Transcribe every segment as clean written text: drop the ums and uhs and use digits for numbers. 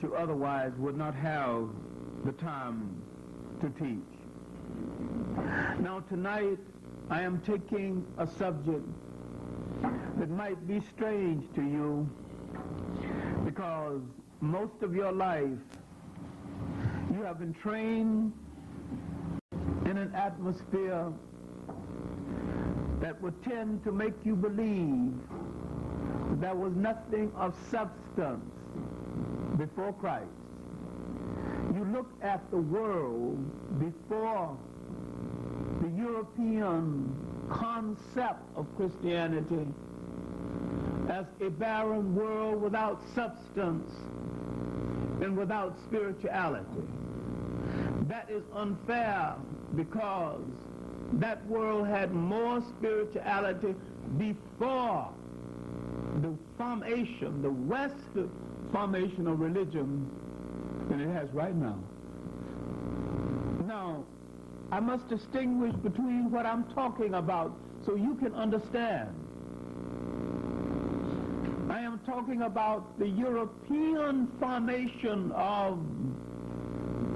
that you otherwise would not have the time to teach. Now tonight I am taking a subject that might be strange to you, because most of your life you have been trained in an atmosphere that would tend to make you believe there was nothing of substance before Christ. You look at the world before the European concept of Christianity as a barren world without substance and without spirituality. That is unfair, because that world had more spirituality before the formation, the Western formation of religion, than it has right now. Now, I must distinguish between what I'm talking about so you can understand. I am talking about the European formation of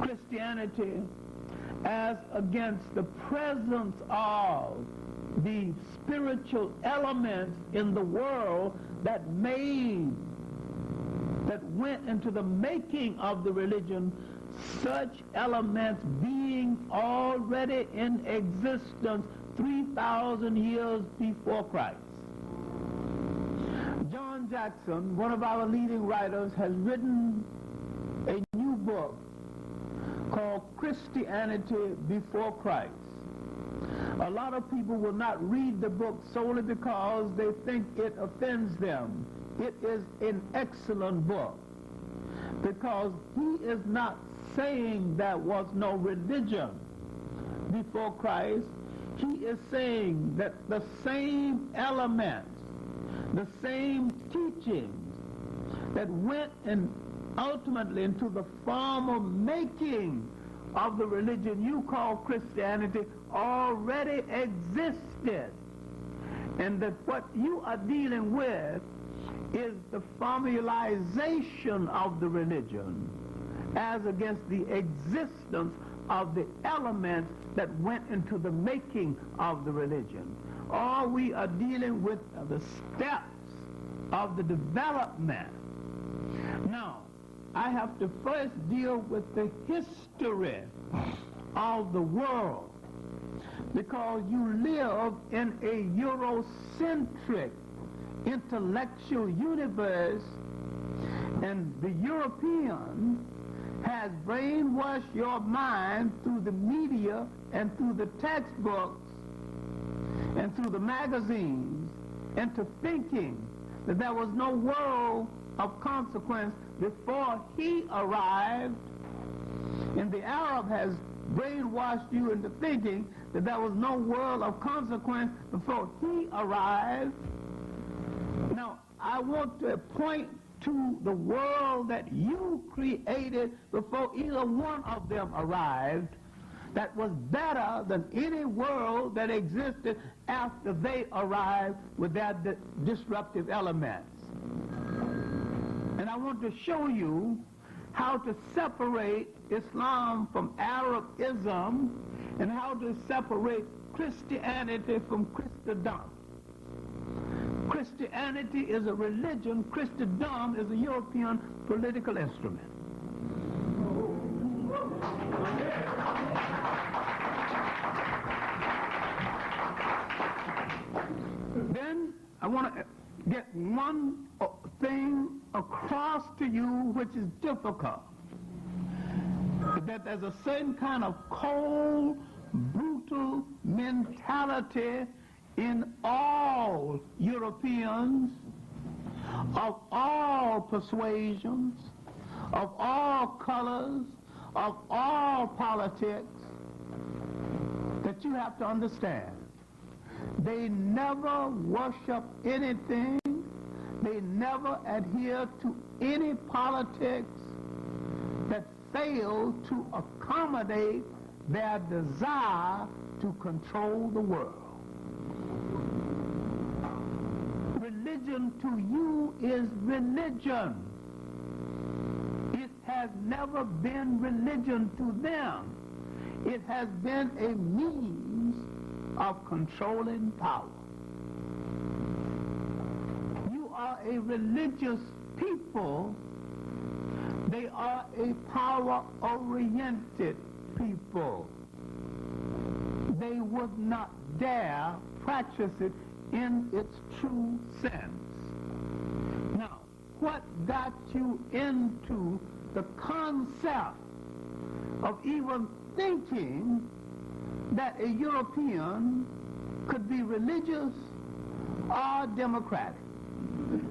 Christianity as against the presence of the spiritual elements in the world that went into the making of the religion, such elements being already in existence 3,000 years before Christ. John Jackson, one of our leading writers, has written a new book called Christianity Before Christ. A lot of people will not read the book solely because they think it offends them. It is an excellent book, because he is not saying there was no religion before Christ. He is saying that the same elements, the same teachings that went in ultimately into the formal making of the religion you call Christianity already existed, and that what you are dealing with is the formalization of the religion as against the existence of the elements that went into the making of the religion. All we are dealing with are the steps of the development. Now, I have to first deal with the history of the world, because you live in a Eurocentric intellectual universe, and the European has brainwashed your mind through the media and through the textbooks and through the magazines into thinking that there was no world of consequence before he arrived, and the Arab has brainwashed you into thinking that there was no world of consequence before he arrived. Now, I want to point to the world that you created before either one of them arrived, that was better than any world that existed after they arrived with their disruptive elements. And I want to show you how to separate Islam from Arabism, and how to separate Christianity from Christendom. Christianity is a religion. Christendom is a European political instrument. Then I want to get one thing across to you which is difficult. That there's a certain kind of cold, brutal mentality in all Europeans, of all persuasions, of all colors, of all politics, that you have to understand. They never worship anything. They never adhere to any politics that fail to accommodate their desire to control the world. Religion to you is religion. It has never been religion to them. It has been a means of controlling power. You are a religious people. They are a power-oriented people. They would not dare practice it in its true sense. Now, what got you into the concept of even thinking that a European could be religious or democratic?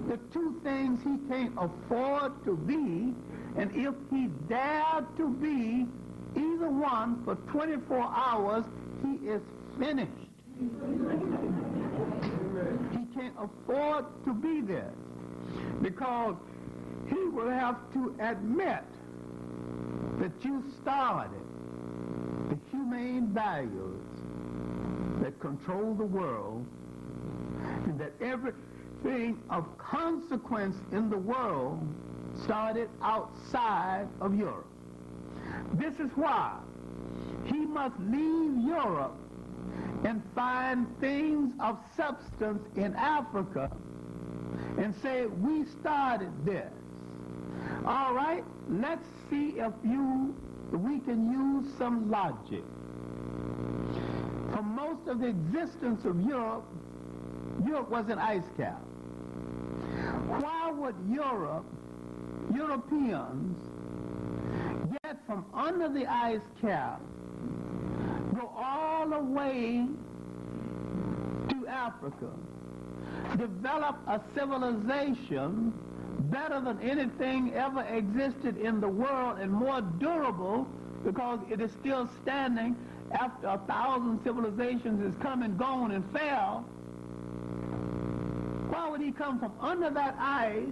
The two things he can't afford to be, and if he dared to be either one for 24 hours, he is finished. He can't afford to be there because he will have to admit that you started the humane values that control the world, and that everything of consequence in the world started outside of Europe. This is why he must leave Europe and find things of substance in Africa and say, we started this. All right, let's see if we can use some logic. For most of the existence of Europe, Europe was an ice cap. Why would Europeans get from under the ice cap, go all the way to Africa, develop a civilization better than anything ever existed in the world and more durable because it is still standing after 1,000 civilizations has come and gone and fell? Why would he come from under that ice,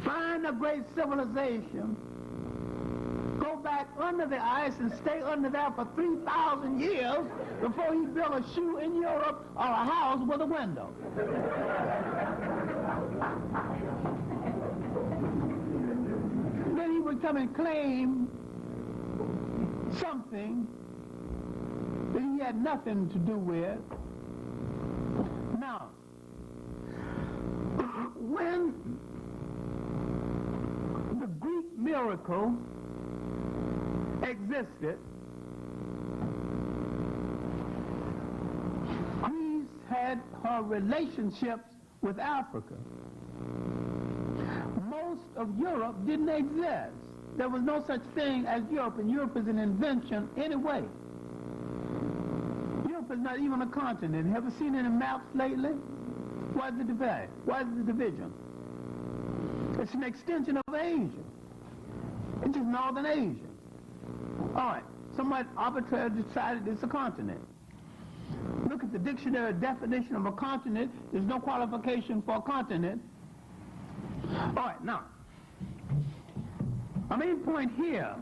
find a great civilization, go back under the ice and stay under there for 3,000 years before he built a shoe in Europe or a house with a window? Then he would come and claim something that he had nothing to do with. Now, when the Greek miracle existed, Greece had her relationships with Africa. Most of Europe didn't exist. There was no such thing as Europe, and Europe is an invention anyway. Europe is not even a continent. Have you seen any maps lately? What's the divide? What's the division? It's an extension of Asia. It's just northern Asia. All right, somebody arbitrarily decided it's a continent. Look at the dictionary definition of a continent. There's no qualification for a continent. All right, now, my main point here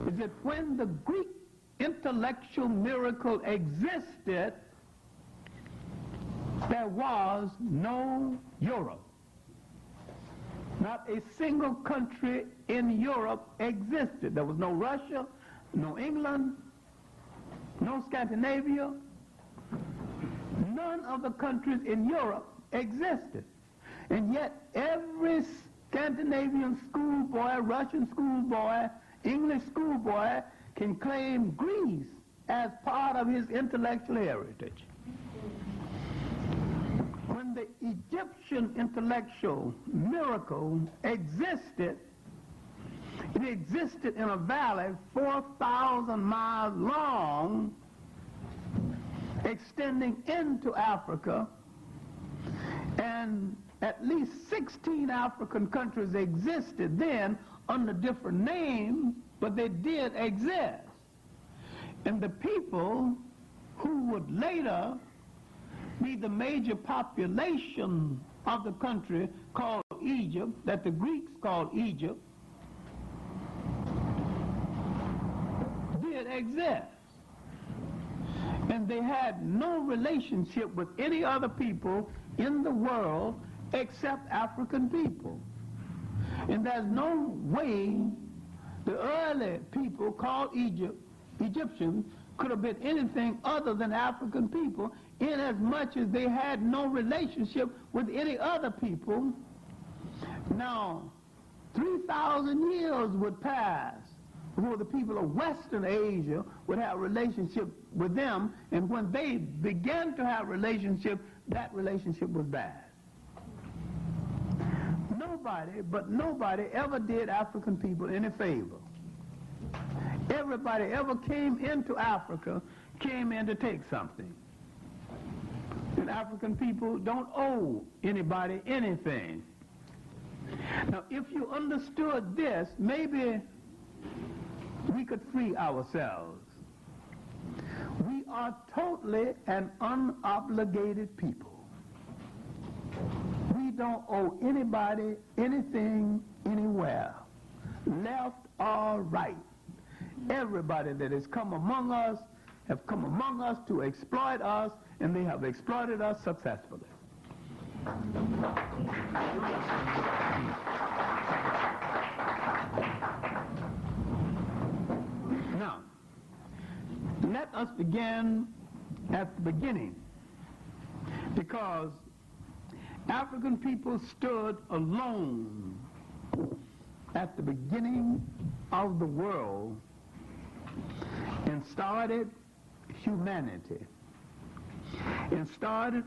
is that when the Greek intellectual miracle existed, there was no Europe. Not a single country in Europe existed. There was no Russia, no England, no Scandinavia. None of the countries in Europe existed. And yet every Scandinavian schoolboy, Russian schoolboy, English schoolboy can claim Greece as part of his intellectual heritage. When the Egyptian intellectual miracle existed, it existed in a valley 4,000 miles long, extending into Africa, and at least 16 African countries existed then under different names, but they did exist. And the people who would later be the major population of the country called Egypt, that the Greeks called Egypt, did exist. And they had no relationship with any other people in the world except African people. And there's no way the early people called Egyptians could have been anything other than African people, in as much as they had no relationship with any other people. Now, 3,000 years would pass before the people of Western Asia would have a relationship with them, and when they began to have relationship, that relationship was bad. Nobody ever did African people any favor. Everybody ever came into Africa came in to take something. And African people don't owe anybody anything. Now, if you understood this, maybe we could free ourselves. We are totally an unobligated people. We don't owe anybody anything anywhere, left or right. Everybody that has come among us have come among us to exploit us, and they have exploited us successfully. Now, let us begin at the beginning, because African people stood alone at the beginning of the world and started humanity, and started